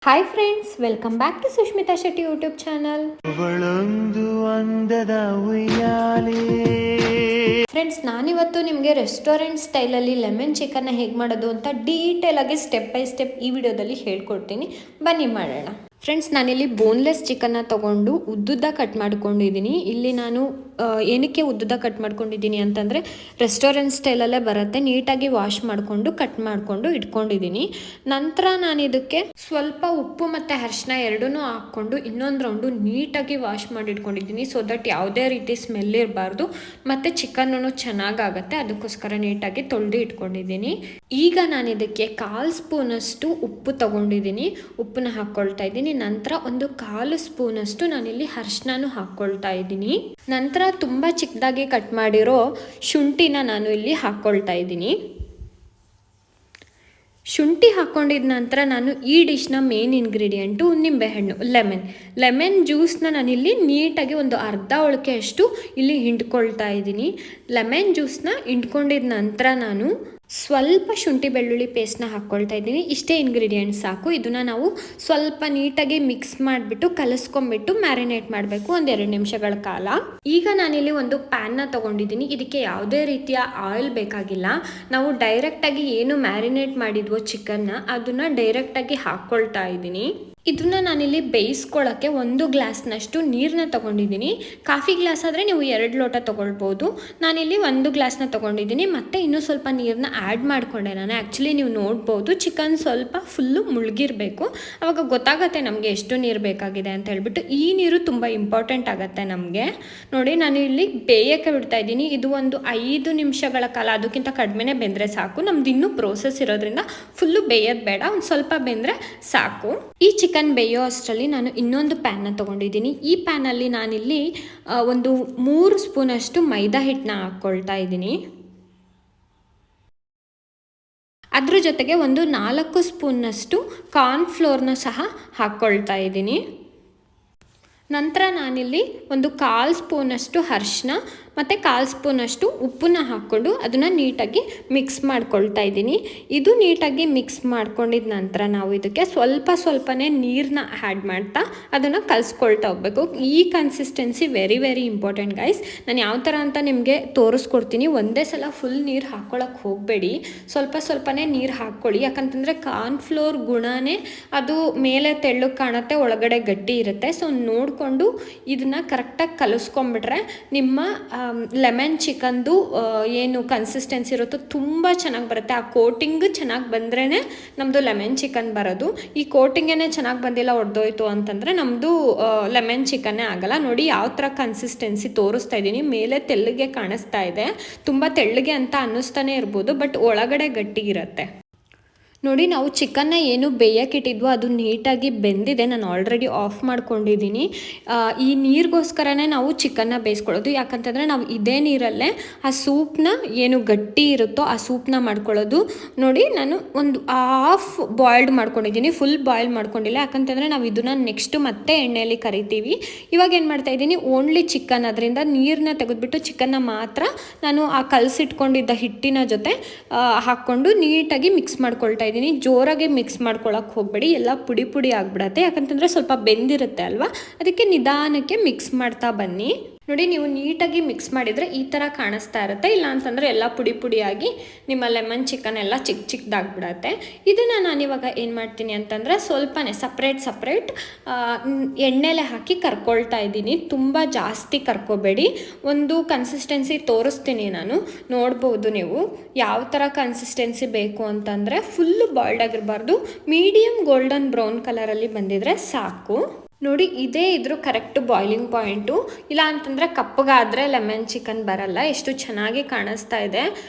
Hi friends, welcome back to Sushmita Shetty YouTube channel. Friends, ನಾನಿವತ್ತು ನಿಮಗೆ restaurant ಸ್ಟೈಲಲ್ಲಿ ಲೆಮನ್ ಚಿಕನ್ನ ಹೇಗೆ ಮಾಡೋದು ಅಂತ ಡೀಟೇಲ್ ಆಗಿ ಸ್ಟೆಪ್ ಬೈ ಸ್ಟೆಪ್ ಈ ವಿಡಿಯೋದಲ್ಲಿ ಹೇಳ್ಕೊಡ್ತೀನಿ. ಬನ್ನಿ ಮಾಡೋಣ. ಫ್ರೆಂಡ್ಸ್, ನಾನಿಲ್ಲಿ ಬೋನ್ಲೆಸ್ ಚಿಕನ್ನ ತೊಗೊಂಡು ಉದ್ದುದ್ದ ಕಟ್ ಮಾಡ್ಕೊಂಡಿದ್ದೀನಿ. ಇಲ್ಲಿ ನಾನು ಏನಕ್ಕೆ ಉದ್ದುದ್ದ ಕಟ್ ಮಾಡ್ಕೊಂಡಿದ್ದೀನಿ ಅಂತಂದರೆ ರೆಸ್ಟೋರೆಂಟ್ ಸ್ಟೈಲಲ್ಲೇ ಬರುತ್ತೆ. ನೀಟಾಗಿ ವಾಶ್ ಮಾಡಿಕೊಂಡು ಕಟ್ ಮಾಡಿಕೊಂಡು ಇಟ್ಕೊಂಡಿದ್ದೀನಿ. ನಂತರ ನಾನು ಇದಕ್ಕೆ ಸ್ವಲ್ಪ ಉಪ್ಪು ಮತ್ತು ಅರಿಶಿನ ಎರಡೂ ಹಾಕ್ಕೊಂಡು ಇನ್ನೊಂದು ರೌಂಡು ನೀಟಾಗಿ ವಾಶ್ ಮಾಡಿ ಇಟ್ಕೊಂಡಿದ್ದೀನಿ. ಸೊ ದಟ್ ಯಾವುದೇ ರೀತಿ ಸ್ಮೆಲ್ ಇರಬಾರ್ದು ಮತ್ತು ಚಿಕನ್ನು ಚೆನ್ನಾಗಾಗತ್ತೆ. ಅದಕ್ಕೋಸ್ಕರ ನೀಟಾಗಿ ತೊಳೆದು ಇಟ್ಕೊಂಡಿದ್ದೀನಿ. ಈಗ ನಾನು ಇದಕ್ಕೆ 1/4 ಸ್ಪೂನಷ್ಟು ಉಪ್ಪು ತೊಗೊಂಡಿದ್ದೀನಿ. ಉಪ್ಪನ್ನ ಹಾಕ್ಕೊಳ್ತಾ ಇದ್ದೀನಿ. ನಂತರ ಒಂದು 1/4 ಸ್ಪೂನಷ್ಟು ನಾನಿಲ್ಲಿ ಅರಿಶಿನನೂ ಹಾಕ್ಕೊಳ್ತಾ ಇದ್ದೀನಿ. ನಂತರ ತುಂಬ ಚಿಕ್ಕದಾಗಿ ಕಟ್ ಮಾಡಿರೋ ಶುಂಠಿನ ನಾನು ಇಲ್ಲಿ ಹಾಕ್ಕೊಳ್ತಾ ಇದ್ದೀನಿ. ಶುಂಠಿ ಹಾಕ್ಕೊಂಡಿದ ನಂತರ ನಾನು ಈ ಡಿಶ್ನ ಮೇನ್ ಇಂಗ್ರೀಡಿಯೆಂಟು ನಿಂಬೆಹಣ್ಣು, ಲೆಮನ್ ಜ್ಯೂಸ್ನ ನಾನಿಲ್ಲಿ ನೀಟಾಗಿ ಒಂದು ಅರ್ಧ ಒಳಕೆಯಷ್ಟು ಇಲ್ಲಿ ಹಿಂಡ್ಕೊಳ್ತಾ ಇದ್ದೀನಿ. ಲೆಮನ್ ಜ್ಯೂಸ್ನ ಹಿಂಡ್ಕೊಂಡಿದ ನಂತರ ನಾನು ಸ್ವಲ್ಪ ಶುಂಠಿ ಬೆಳ್ಳುಳ್ಳಿ ಪೇಸ್ಟ್ನ ಹಾಕ್ಕೊಳ್ತಾ ಇದ್ದೀನಿ. ಇಷ್ಟೇ ಇಂಗ್ರೀಡಿಯೆಂಟ್ಸ್ ಸಾಕು. ಇದನ್ನು ನಾವು ಸ್ವಲ್ಪ ನೀಟಾಗಿ ಮಿಕ್ಸ್ ಮಾಡಿಬಿಟ್ಟು ಕಲಿಸ್ಕೊಂಡ್ಬಿಟ್ಟು ಮ್ಯಾರಿನೇಟ್ ಮಾಡಬೇಕು 1-2 ನಿಮಿಷಗಳ ಕಾಲ. ಈಗ ನಾನಿಲ್ಲಿ ಒಂದು ಪ್ಯಾನ್ನ ತೊಗೊಂಡಿದ್ದೀನಿ. ಇದಕ್ಕೆ ಯಾವುದೇ ರೀತಿಯ ಆಯಿಲ್ ಬೇಕಾಗಿಲ್ಲ. ನಾವು ಡೈರೆಕ್ಟಾಗಿ ಏನು ಮ್ಯಾರಿನೇಟ್ ಮಾಡಿದ್ವೋ ಚಿಕನ್ನ ಅದನ್ನು ಡೈರೆಕ್ಟಾಗಿ ಹಾಕ್ಕೊಳ್ತಾ ಇದ್ದೀನಿ. ಇದನ್ನು ನಾನಿಲ್ಲಿ ಬೇಯಿಸ್ಕೊಳ್ಳೋಕ್ಕೆ 1 ಗ್ಲಾಸ್ನಷ್ಟು ನೀರನ್ನ ತೊಗೊಂಡಿದ್ದೀನಿ. ಕಾಫಿ ಗ್ಲಾಸ್ ಆದರೆ ನೀವು 2 ಲೋಟ ತೊಗೊಳ್ಬೋದು. ನಾನಿಲ್ಲಿ 1 ಗ್ಲಾಸ್ನ ತೊಗೊಂಡಿದ್ದೀನಿ. ಮತ್ತು ಇನ್ನೂ ಸ್ವಲ್ಪ ನೀರನ್ನ ಆ್ಯಡ್ ಮಾಡಿಕೊಂಡೆ ನಾನು. ಆ್ಯಕ್ಚುಲಿ ನೀವು ನೋಡ್ಬೋದು ಚಿಕನ್ ಸ್ವಲ್ಪ ಫುಲ್ಲು ಮುಳುಗಿರಬೇಕು. ಆವಾಗ ಗೊತ್ತಾಗುತ್ತೆ ನಮಗೆ ಎಷ್ಟು ನೀರು ಬೇಕಾಗಿದೆ ಅಂತ ಹೇಳ್ಬಿಟ್ಟು. ಈ ನೀರು ತುಂಬ ಇಂಪಾರ್ಟೆಂಟ್ ಆಗುತ್ತೆ ನಮಗೆ. ನೋಡಿ, ನಾನು ಇಲ್ಲಿ ಬೇಯೋಕ್ಕೆ ಬಿಡ್ತಾ ಇದ್ದೀನಿ. ಇದು ಒಂದು 5 ನಿಮಿಷಗಳ ಕಾಲ, ಅದಕ್ಕಿಂತ ಕಡಿಮೆನೇ ಬೆಂದರೆ ಸಾಕು. ನಮ್ದು ಇನ್ನೂ ಪ್ರೋಸೆಸ್ ಇರೋದ್ರಿಂದ ಫುಲ್ಲು ಬೇಯೋದು ಬೇಡ, ಒಂದು ಸ್ವಲ್ಪ ಬೆಂದರೆ ಸಾಕು. ಈ ಚಿಕನ್ ಬೇಯೋ ಅಷ್ಟರಲ್ಲಿ ನಾನು ಇನ್ನೊಂದು ಪ್ಯಾನ್ನ ತೊಗೊಂಡಿದ್ದೀನಿ. ಈ ಪ್ಯಾನಲ್ಲಿ ನಾನಿಲ್ಲಿ ಒಂದು 3 ಸ್ಪೂನಷ್ಟು ಮೈದಾ ಹಿಟ್ಟನ್ನ ಹಾಕ್ಕೊಳ್ತಾ ಇದ್ದೀನಿ. ಅದ್ರ ಜೊತೆಗೆ ಒಂದು 4 ಸ್ಪೂನ್ನಷ್ಟು ಕಾರ್ನ್ಫ್ಲೋರ್ನ ಸಹ ಹಾಕ್ಕೊಳ್ತಾ ಇದ್ದೀನಿ. ನಂತರ ನಾನಿಲ್ಲಿ ಒಂದು 1/4 ಸ್ಪೂನಷ್ಟು ಅರಿಶಿನ ಮತ್ತು 1/4 ಸ್ಪೂನಷ್ಟು ಉಪ್ಪನ್ನ ಹಾಕ್ಕೊಂಡು ಅದನ್ನು ನೀಟಾಗಿ ಮಿಕ್ಸ್ ಮಾಡ್ಕೊಳ್ತಾ ಇದ್ದೀನಿ. ಇದು ನೀಟಾಗಿ ಮಿಕ್ಸ್ ಮಾಡ್ಕೊಂಡಿದ ನಂತರ ನಾವು ಇದಕ್ಕೆ ಸ್ವಲ್ಪನೇ ನೀರನ್ನ ಆ್ಯಡ್ ಮಾಡ್ತಾ ಅದನ್ನು ಕಲಿಸ್ಕೊಳ್ತಾ ಹೋಗಬೇಕು. ಈ consistency very very important guys. ನಾನು ಯಾವ ಥರ ಅಂತ ನಿಮಗೆ ತೋರಿಸ್ಕೊಡ್ತೀನಿ. ಒಂದೇ ಸಲ ಫುಲ್ ನೀರು ಹಾಕ್ಕೊಳಕ್ಕೆ ಹೋಗಬೇಡಿ, ಸ್ವಲ್ಪನೇ ನೀರು ಹಾಕ್ಕೊಳ್ಳಿ. ಯಾಕಂತಂದರೆ ಕಾರ್ನ್ಫ್ಲೋರ್ ಗುಣನೇ ಅದು ಮೇಲೆ ತೆಳ್ಳಗೆ ಕಾಣುತ್ತೆ, ಒಳಗಡೆ ಗಟ್ಟಿ ಇರುತ್ತೆ. ಸೊ ನೋಡಿಕೊಂಡು ಇದನ್ನು ಕರೆಕ್ಟಾಗಿ ಕಲಿಸ್ಕೊಂಬಿಟ್ರೆ ನಿಮ್ಮ ಲೆಮನ್ ಚಿಕನ್ದು ಏನು ಕನ್ಸಿಸ್ಟೆನ್ಸಿ ಇರುತ್ತೋ ತುಂಬ ಚೆನ್ನಾಗಿ ಬರುತ್ತೆ. ಆ ಕೋಟಿಂಗ್ ಚೆನ್ನಾಗಿ ಬಂದ್ರೇ ನಮ್ಮದು ಲೆಮನ್ ಚಿಕನ್ ಬರೋದು. ಈ ಕೋಟಿಂಗೇ ಚೆನ್ನಾಗಿ ಬಂದಿಲ್ಲ, ಹೊಡೆದೋಯ್ತು ಅಂತಂದರೆ ನಮ್ಮದು ಲೆಮನ್ ಚಿಕನ್ನೇ ಆಗಲ್ಲ. ನೋಡಿ ಯಾವ ಥರ ಕನ್ಸಿಸ್ಟೆನ್ಸಿ ತೋರಿಸ್ತಾ ಇದ್ದೀನಿ. ಮೇಲೆ ತೆಳ್ಳಗೆ ಕಾಣಿಸ್ತಾ ಇದೆ, ತುಂಬ ತೆಳ್ಳಗೆ ಅಂತ ಅನ್ನಿಸ್ತಾನೆ ಇರ್ಬೋದು, ಬಟ್ ಒಳಗಡೆ ಗಟ್ಟಿಗಿರುತ್ತೆ. ನೋಡಿ, ನಾವು ಚಿಕನ್ನ ಏನು ಬೇಯಕ್ಕಿಟ್ಟಿದ್ವೋ ಅದು ನೀಟಾಗಿ ಬೆಂದಿದೆ. ನಾನು ಆಲ್ರೆಡಿ ಆಫ್ ಮಾಡ್ಕೊಂಡಿದ್ದೀನಿ. ಈ ನೀರಿಗೋಸ್ಕರನೇ ನಾವು ಚಿಕನ್ನ ಬೇಯಿಸ್ಕೊಳ್ಳೋದು. ಯಾಕಂತಂದರೆ ನಾವು ಇದೇ ನೀರಲ್ಲೇ ಆ ಸೂಪ್ನ ಏನು ಗಟ್ಟಿ ಇರುತ್ತೋ ಆ ಸೂಪ್ನ ಮಾಡ್ಕೊಳ್ಳೋದು. ನೋಡಿ, ನಾನು ಒಂದು ಹಾಫ್ ಬಾಯ್ಲ್ಡ್ ಮಾಡ್ಕೊಂಡಿದ್ದೀನಿ, ಫುಲ್ ಬಾಯ್ಲ್ ಮಾಡ್ಕೊಂಡಿಲ್ಲ. ಯಾಕಂತಂದರೆ ನಾವು ಇದನ್ನು ನೆಕ್ಸ್ಟು ಮತ್ತೆ ಎಣ್ಣೆಯಲ್ಲಿ ಕರಿತೀವಿ. ಇವಾಗ ಏನು ಮಾಡ್ತಾಯಿದ್ದೀನಿ, ಓನ್ಲಿ ಚಿಕನ್, ಅದರಿಂದ ನೀರನ್ನ ತೆಗೆದುಬಿಟ್ಟು ಚಿಕನ್ನ ಮಾತ್ರ ನಾನು ಆ ಕಲಸಿಟ್ಕೊಂಡಿದ್ದ ಹಿಟ್ಟಿನ ಜೊತೆ ಹಾಕ್ಕೊಂಡು ನೀಟಾಗಿ ಮಿಕ್ಸ್ ಮಾಡ್ಕೊಳ್ತಾ ಇದ್ದೀನಿ. ಜೋರಾಗಿ ಮಿಕ್ಸ್ ಮಾಡ್ಕೊಳಕ್ಕೆ ಹೋಗಬೇಡಿ, ಎಲ್ಲ ಪುಡಿ ಆಗಿಬಿಡತ್ತೆ. ಯಾಕಂತಂದರೆ ಸ್ವಲ್ಪ ಬೆಂದಿರುತ್ತೆ ಅಲ್ವಾ, ಅದಕ್ಕೆ ನಿಧಾನಕ್ಕೆ ಮಿಕ್ಸ್ ಮಾಡ್ತಾ ಬನ್ನಿ. ನೋಡಿ, ನೀವು ನೀಟಾಗಿ ಮಿಕ್ಸ್ ಮಾಡಿದರೆ ಈ ಥರ ಕಾಣಿಸ್ತಾ ಇರುತ್ತೆ. ಇಲ್ಲ ಅಂತಂದರೆ ಎಲ್ಲ ಪುಡಿಯಾಗಿ ನಿಮ್ಮ ಲೆಮನ್ ಚಿಕನ್ ಎಲ್ಲ ಚಿಕ್ಕದಾಗ್ಬಿಡತ್ತೆ. ಇದನ್ನು ನಾನಿವಾಗ ಏನು ಮಾಡ್ತೀನಿ ಅಂತಂದರೆ ಸ್ವಲ್ಪನೇ ಸಪ್ರೇಟ್ ಎಣ್ಣೆಲೆ ಹಾಕಿ ಕರ್ಕೊಳ್ತಾ ಇದ್ದೀನಿ. ತುಂಬ ಜಾಸ್ತಿ ಕರ್ಕೋಬೇಡಿ. ಒಂದು ಕನ್ಸಿಸ್ಟೆನ್ಸಿ ತೋರಿಸ್ತೀನಿ ನಾನು, ನೋಡ್ಬೋದು ನೀವು ಯಾವ ಥರ ಕನ್ಸಿಸ್ಟೆನ್ಸಿ ಬೇಕು ಅಂತಂದರೆ. ಫುಲ್ಲು ಬಾಯ್ಲ್ಡ್ ಆಗಿರಬಾರ್ದು, ಮೀಡಿಯಮ್ ಗೋಲ್ಡನ್ ಬ್ರೌನ್ ಕಲರಲ್ಲಿ ಬಂದಿದ್ರೆ ಸಾಕು. ನೋಡಿ, ಇದೇ ಇದ್ರ ಕರೆಕ್ಟ್ ಬಾಯ್ಲಿಂಗ್ ಪಾಯಿಂಟು. ಇಲ್ಲ ಅಂತಂದರೆ ಕಪ್ಪಗಾದರೆ ಲೆಮನ್ ಚಿಕನ್ ಬರಲ್ಲ. ಎಷ್ಟು ಚೆನ್ನಾಗಿ ಕಾಣಿಸ್ತಾ ಇದೆ.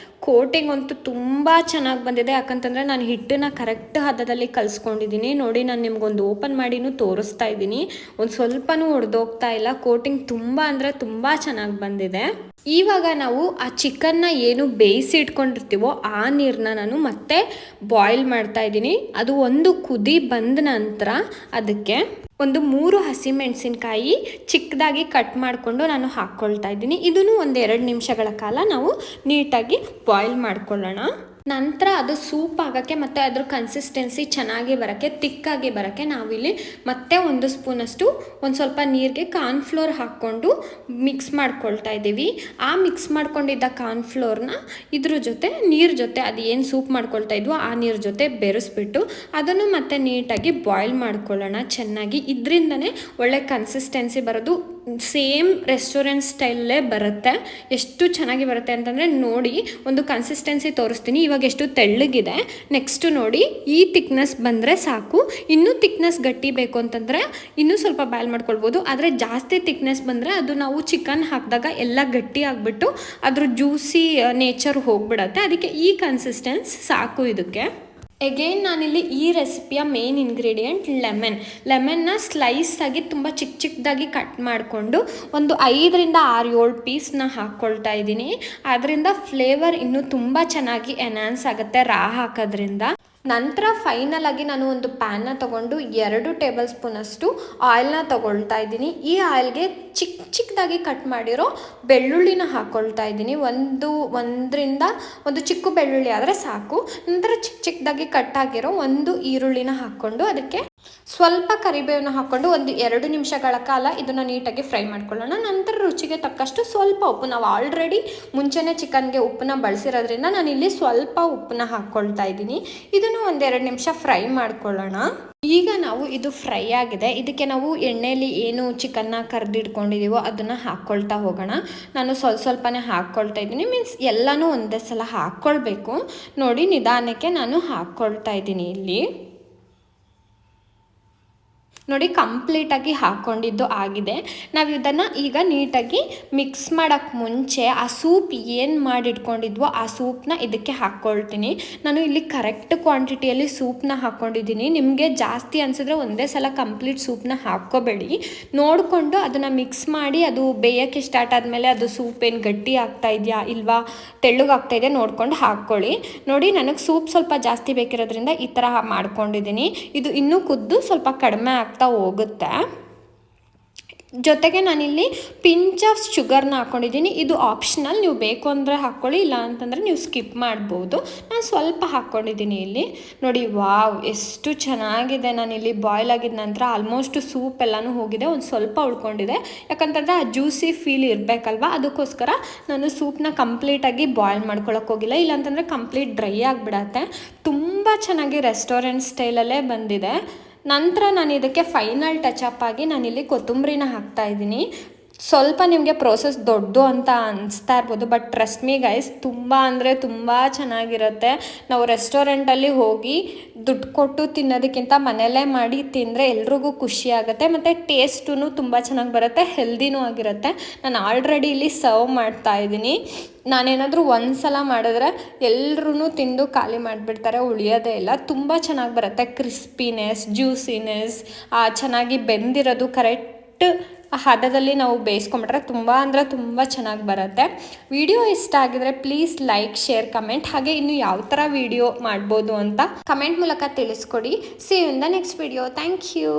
ಕೋಟಿಂಗ್ ಅಂತೂ ತುಂಬ ಚೆನ್ನಾಗಿ ಬಂದಿದೆ. ಯಾಕಂತಂದರೆ ನಾನು ಹಿಟ್ಟನ್ನು ಕರೆಕ್ಟ್ ಹದದಲ್ಲಿ ಕಲಿಸ್ಕೊಂಡಿದ್ದೀನಿ. ನೋಡಿ, ನಾನು ನಿಮ್ಗೊಂದು ಓಪನ್ ಮಾಡಿನೂ ತೋರಿಸ್ತಾ ಇದ್ದೀನಿ. ಒಂದು ಸ್ವಲ್ಪನೂ ಒಡೆದೋಗ್ತಾ ಇಲ್ಲ. ಕೋಟಿಂಗ್ ತುಂಬ ಅಂದರೆ ತುಂಬ ಚೆನ್ನಾಗಿ ಬಂದಿದೆ. ಇವಾಗ ನಾವು ಆ ಚಿಕನ್ನ ಏನು ಬೇಯಿಸಿ ಇಟ್ಕೊಂಡಿರ್ತೀವೋ ಆ ನೀರನ್ನ ನಾನು ಮತ್ತೆ ಬಾಯ್ಲ್ ಮಾಡ್ತಾ ಇದ್ದೀನಿ. ಅದು ಒಂದು ಕುದಿ ಬಂದ ನಂತರ ಅದಕ್ಕೆ ಒಂದು 3 ಹಸಿಮೆಣಸಿನಕಾಯಿ ಚಿಕ್ಕದಾಗಿ ಕಟ್ ಮಾಡಿಕೊಂಡು ನಾನು ಹಾಕ್ಕೊಳ್ತಾ ಇದ್ದೀನಿ. ಇದನ್ನು 1-2 ನಿಮಿಷಗಳ ಕಾಲ ನಾವು ನೀಟಾಗಿ ಬಾಯ್ಲ್ ಮಾಡ್ಕೊಳ್ಳೋಣ. ನಂತರ ಅದು ಸೂಪ್ ಆಗೋಕ್ಕೆ ಮತ್ತು ಅದ್ರ ಕನ್ಸಿಸ್ಟೆನ್ಸಿ ಚೆನ್ನಾಗಿ ಬರೋಕ್ಕೆ ತಿಕ್ಕಾಗಿ ಬರೋಕ್ಕೆ ನಾವಿಲ್ಲಿ ಮತ್ತೆ 1 ಸ್ಪೂನಷ್ಟು ಒಂದು ಸ್ವಲ್ಪ ನೀರಿಗೆ ಕಾರ್ನ್ಫ್ಲೋರ್ ಹಾಕ್ಕೊಂಡು ಮಿಕ್ಸ್ ಮಾಡ್ಕೊಳ್ತಾ ಇದ್ದೀವಿ. ಆ ಮಿಕ್ಸ್ ಮಾಡ್ಕೊಂಡಿದ್ದ ಕಾರ್ನ್ಫ್ಲೋರ್ನ ಇದ್ರ ಜೊತೆ ನೀರು ಜೊತೆ ಅದು ಏನು ಸೂಪ್ ಮಾಡ್ಕೊಳ್ತಾ ಇದ್ವೋ ಆ ನೀರು ಜೊತೆ ಬೆರೆಸ್ಬಿಟ್ಟು ಅದನ್ನು ಮತ್ತೆ ನೀಟಾಗಿ ಬಾಯ್ಲ್ ಮಾಡ್ಕೊಳ್ಳೋಣ ಚೆನ್ನಾಗಿ. ಇದರಿಂದನೇ ಒಳ್ಳೆ ಕನ್ಸಿಸ್ಟೆನ್ಸಿ ಬರೋದು, ಸೇಮ್ ರೆಸ್ಟೋರೆಂಟ್ ಸ್ಟೈಲಲ್ಲೇ ಬರುತ್ತೆ. ಎಷ್ಟು ಚೆನ್ನಾಗಿ ಬರುತ್ತೆ ಅಂತಂದರೆ ನೋಡಿ, ಒಂದು ಕನ್ಸಿಸ್ಟೆನ್ಸಿ ತೋರಿಸ್ತೀನಿ. ಇವಾಗ ಎಷ್ಟು ತೆಳ್ಳಗಿದೆ, ನೆಕ್ಸ್ಟ್ ನೋಡಿ ಈ ಥಿಕ್ನೆಸ್ ಬಂದರೆ ಸಾಕು. ಇನ್ನೂ ಥಿಕ್ನೆಸ್ ಗಟ್ಟಿ ಬೇಕು ಅಂತಂದರೆ ಇನ್ನೂ ಸ್ವಲ್ಪ ಬಾಯ್ಲ್ ಮಾಡ್ಕೊಳ್ಬೋದು. ಆದರೆ ಜಾಸ್ತಿ ಥಿಕ್ನೆಸ್ ಬಂದರೆ ಅದು ನಾವು ಚಿಕನ್ ಹಾಕಿದಾಗ ಎಲ್ಲ ಗಟ್ಟಿ ಆಗಿಬಿಟ್ಟು ಅದ್ರ ಜ್ಯೂಸಿ ನೇಚರ್ ಹೋಗ್ಬಿಡತ್ತೆ. ಅದಕ್ಕೆ ಈ ಕನ್ಸಿಸ್ಟೆನ್ಸ್ ಸಾಕು ಇದಕ್ಕೆ. ಎಗೇನ್ ನಾನಿಲ್ಲಿ ಈ ರೆಸಿಪಿಯ ಮೇನ್ ಇಂಗ್ರೀಡಿಯೆಂಟ್ ಲೆಮನ್ನ ಸ್ಲೈಸ್ ಆಗಿ ತುಂಬ ಚಿಕ್ಕದಾಗಿ ಕಟ್ ಮಾಡಿಕೊಂಡು ಒಂದು 5ರಿಂದ 6-7 ಪೀಸ್ನ ಹಾಕ್ಕೊಳ್ತಾ ಇದ್ದೀನಿ. ಅದರಿಂದ ಫ್ಲೇವರ್ ಇನ್ನೂ ತುಂಬ ಚೆನ್ನಾಗಿ ಎನ್ಹಾನ್ಸ್ ಆಗುತ್ತೆ ರಾ ಹಾಕೋದ್ರಿಂದ. ನಂತರ ಫೈನಲ್ ಆಗಿ ನಾನು ಒಂದು ಪ್ಯಾನ್ನ ತೊಗೊಂಡು 2 ಟೇಬಲ್ ಸ್ಪೂನಷ್ಟು ಆಯಿಲ್ನ ತೊಗೊಳ್ತಾ ಇದ್ದೀನಿ. ಈ ಆಯಿಲ್ಗೆ ಚಿಕ್ಕದಾಗಿ ಕಟ್ ಮಾಡಿರೋ ಬೆಳ್ಳುಳ್ಳಿನ ಹಾಕ್ಕೊಳ್ತಾ ಇದ್ದೀನಿ. ಒಂದರಿಂದ ಒಂದು ಚಿಕ್ಕ ಬೆಳ್ಳುಳ್ಳಿ ಆದರೆ ಸಾಕು. ನಂತರ ಚಿಕ್ಕದಾಗಿ ಕಟ್ ಆಗಿರೋ ಒಂದು ಈರುಳ್ಳಿನ ಹಾಕ್ಕೊಂಡು ಅದಕ್ಕೆ ಸ್ವಲ್ಪ ಕರಿಬೇವನ್ನ ಹಾಕ್ಕೊಂಡು ಒಂದು 2 ನಿಮಿಷಗಳ ಕಾಲ ಇದನ್ನು ನೀಟಾಗಿ ಫ್ರೈ ಮಾಡ್ಕೊಳ್ಳೋಣ. ನಂತರ ರುಚಿಗೆ ತಕ್ಕಷ್ಟು ಸ್ವಲ್ಪ ಉಪ್ಪು, ನಾವು ಆಲ್ರೆಡಿ ಮುಂಚೆನೇ ಚಿಕನ್ಗೆ ಉಪ್ಪನ್ನ ಬಳಸಿರೋದ್ರಿಂದ ನಾನಿಲ್ಲಿ ಸ್ವಲ್ಪ ಉಪ್ಪನ್ನ ಹಾಕ್ಕೊಳ್ತಾ ಇದ್ದೀನಿ. ಇದನ್ನು 1-2 ನಿಮಿಷ ಫ್ರೈ ಮಾಡ್ಕೊಳ್ಳೋಣ. ಈಗ ನಾವು ಇದು ಫ್ರೈ ಆಗಿದೆ, ಇದಕ್ಕೆ ನಾವು ಎಣ್ಣೆಯಲ್ಲಿ ಏನು ಚಿಕನ್ನ ಕರೆದಿಟ್ಕೊಂಡಿದ್ದೀವೋ ಅದನ್ನು ಹಾಕ್ಕೊಳ್ತಾ ಹೋಗೋಣ. ನಾನು ಸ್ವಲ್ಪನೇ ಹಾಕ್ಕೊಳ್ತಾ ಇದ್ದೀನಿ, ಮೀನ್ಸ್ ಎಲ್ಲನೂ ಒಂದೇ ಸಲ ಹಾಕ್ಕೊಳ್ಬೇಕು. ನೋಡಿ ನಿಧಾನಕ್ಕೆ ನಾನು ಹಾಕ್ಕೊಳ್ತಾ ಇದ್ದೀನಿ ಇಲ್ಲಿ. ನೋಡಿ ಕಂಪ್ಲೀಟಾಗಿ ಹಾಕ್ಕೊಂಡಿದ್ದು ಆಗಿದೆ. ನಾವು ಇದನ್ನು ಈಗ ನೀಟಾಗಿ ಮಿಕ್ಸ್ ಮಾಡೋಕ್ಕೆ ಮುಂಚೆ ಆ ಸೂಪ್ ಏನು ಮಾಡಿಟ್ಕೊಂಡಿದ್ವೋ ಆ ಸೂಪ್ನ ಇದಕ್ಕೆ ಹಾಕ್ಕೊಳ್ತೀನಿ. ನಾನು ಇಲ್ಲಿ ಕರೆಕ್ಟ್ ಕ್ವಾಂಟಿಟಿಯಲ್ಲಿ ಸೂಪ್ನ ಹಾಕ್ಕೊಂಡಿದ್ದೀನಿ. ನಿಮಗೆ ಜಾಸ್ತಿ ಅನಿಸಿದ್ರೆ ಒಂದೇ ಸಲ ಕಂಪ್ಲೀಟ್ ಸೂಪ್ನ ಹಾಕ್ಕೋಬೇಡಿ, ನೋಡಿಕೊಂಡು ಅದನ್ನು ಮಿಕ್ಸ್ ಮಾಡಿ ಅದು ಬೇಯೋಕ್ಕೆ ಸ್ಟಾರ್ಟ್ ಆದಮೇಲೆ ಅದು ಸೂಪ್ ಏನು ಗಟ್ಟಿ ಆಗ್ತಾ ಇದೆಯಾ ಇಲ್ವಾ ತೆಳ್ಳಗಾಗ್ತಾ ಇದೆ ನೋಡ್ಕೊಂಡು ಹಾಕ್ಕೊಳ್ಳಿ. ನೋಡಿ ನನಗೆ ಸೂಪ್ ಸ್ವಲ್ಪ ಜಾಸ್ತಿ ಬೇಕಿರೋದ್ರಿಂದ ಈ ಥರ ಮಾಡ್ಕೊಂಡಿದ್ದೀನಿ. ಇದು ಇನ್ನೂ ಕುದ್ದು ಸ್ವಲ್ಪ ಕಡಿಮೆ ಆಗ್ತಾ ಹೋಗುತ್ತೆ. ಜೊತೆಗೆ ನಾನಿಲ್ಲಿ ಪಿಂಚ್ ಆಫ್ ಶುಗರ್ನ ಹಾಕ್ಕೊಂಡಿದ್ದೀನಿ. ಇದು ಆಪ್ಷನಲ್, ನೀವು ಬೇಕು ಅಂದರೆ ಹಾಕ್ಕೊಳ್ಳಿ, ಇಲ್ಲ ಅಂತಂದರೆ ನೀವು ಸ್ಕಿಪ್ ಮಾಡ್ಬೋದು. ನಾನು ಸ್ವಲ್ಪ ಹಾಕ್ಕೊಂಡಿದ್ದೀನಿ ಇಲ್ಲಿ. ನೋಡಿ ವಾವ್ ಎಷ್ಟು ಚೆನ್ನಾಗಿದೆ. ನಾನಿಲ್ಲಿ ಬಾಯ್ಲ್ ಆಗಿದ ನಂತರ ಆಲ್ಮೋಸ್ಟ್ ಸೂಪ್ ಎಲ್ಲನೂ ಹೋಗಿದೆ, ಒಂದು ಸ್ವಲ್ಪ ಉಳ್ಕೊಂಡಿದೆ. ಯಾಕಂತಂದರೆ ಆ ಜ್ಯೂಸಿ ಫೀಲ್ ಇರಬೇಕಲ್ವ, ಅದಕ್ಕೋಸ್ಕರ ನಾನು ಸೂಪ್ನ ಕಂಪ್ಲೀಟಾಗಿ ಬಾಯ್ಲ್ ಮಾಡ್ಕೊಳಕ್ಕೆ ಹೋಗಿಲ್ಲ, ಇಲ್ಲಾಂತಂದರೆ ಕಂಪ್ಲೀಟ್ ಡ್ರೈ ಆಗಿಬಿಡತ್ತೆ. ತುಂಬ ಚೆನ್ನಾಗಿ ರೆಸ್ಟೋರೆಂಟ್ ಸ್ಟೈಲಲ್ಲೇ ಬಂದಿದೆ. ನಂತರ ನಾನು ಇದಕ್ಕೆ ಫೈನಲ್ ಟಚಪ್ ಆಗಿ ನಾನಿಲ್ಲಿ ಕೊತ್ತಂಬರಿನ ಹಾಕ್ತಾ ಇದ್ದೀನಿ. ಸ್ವಲ್ಪ ನಿಮಗೆ ಪ್ರೋಸೆಸ್ ದೊಡ್ಡದು ಅಂತ ಅನಿಸ್ತಾ ಇರ್ಬೋದು, ಬಟ್ ಟ್ರಸ್ಟ್ ಮೀ ಗೈಸ್ ತುಂಬ ಅಂದರೆ ತುಂಬ ಚೆನ್ನಾಗಿರುತ್ತೆ. ನಾವು ರೆಸ್ಟೋರೆಂಟಲ್ಲಿ ಹೋಗಿ ದುಡ್ಡು ಕೊಟ್ಟು ತಿನ್ನೋದಕ್ಕಿಂತ ಮನೆಯಲ್ಲೇ ಮಾಡಿ ತಿಂದರೆ ಎಲ್ರಿಗೂ ಖುಷಿ ಆಗುತ್ತೆ, ಮತ್ತು ಟೇಸ್ಟೂ ತುಂಬ ಚೆನ್ನಾಗಿ ಬರುತ್ತೆ, ಹೆಲ್ದಿನೂ ಆಗಿರುತ್ತೆ. ನಾನು ಆಲ್ರೆಡಿ ಇಲ್ಲಿ ಸರ್ವ್ ಮಾಡ್ತಾ ಇದ್ದೀನಿ. ನಾನೇನಾದರೂ ಒಂದು ಸಲ ಮಾಡಿದ್ರೆ ಎಲ್ಲರೂ ತಿಂದು ಖಾಲಿ ಮಾಡಿಬಿಡ್ತಾರೆ, ಉಳಿಯೋದೇ ಇಲ್ಲ. ತುಂಬ ಚೆನ್ನಾಗಿ ಬರುತ್ತೆ, ಕ್ರಿಸ್ಪಿನೆಸ್, ಜ್ಯೂಸಿನೆಸ್, ಚೆನ್ನಾಗಿ ಬೆಂದಿರೋದು ಕರೆಕ್ಟ್ ಹದದಲ್ಲಿ ನಾವು ಬೇಯಿಸ್ಕೊಂಬಿಟ್ರೆ ತುಂಬ ಅಂದರೆ ತುಂಬ ಚೆನ್ನಾಗಿ ಬರುತ್ತೆ. ವಿಡಿಯೋ ಇಷ್ಟ ಆಗಿದ್ರೆ ಪ್ಲೀಸ್ ಲೈಕ್, ಶೇರ್, ಕಮೆಂಟ್, ಹಾಗೆ ಇನ್ನು ಯಾವ ಥರ ವಿಡಿಯೋ ಮಾಡ್ಬೋದು ಅಂತ ಕಮೆಂಟ್ ಮೂಲಕ ತಿಳಿಸ್ಕೊಡಿ. See you in the next video. Thank you.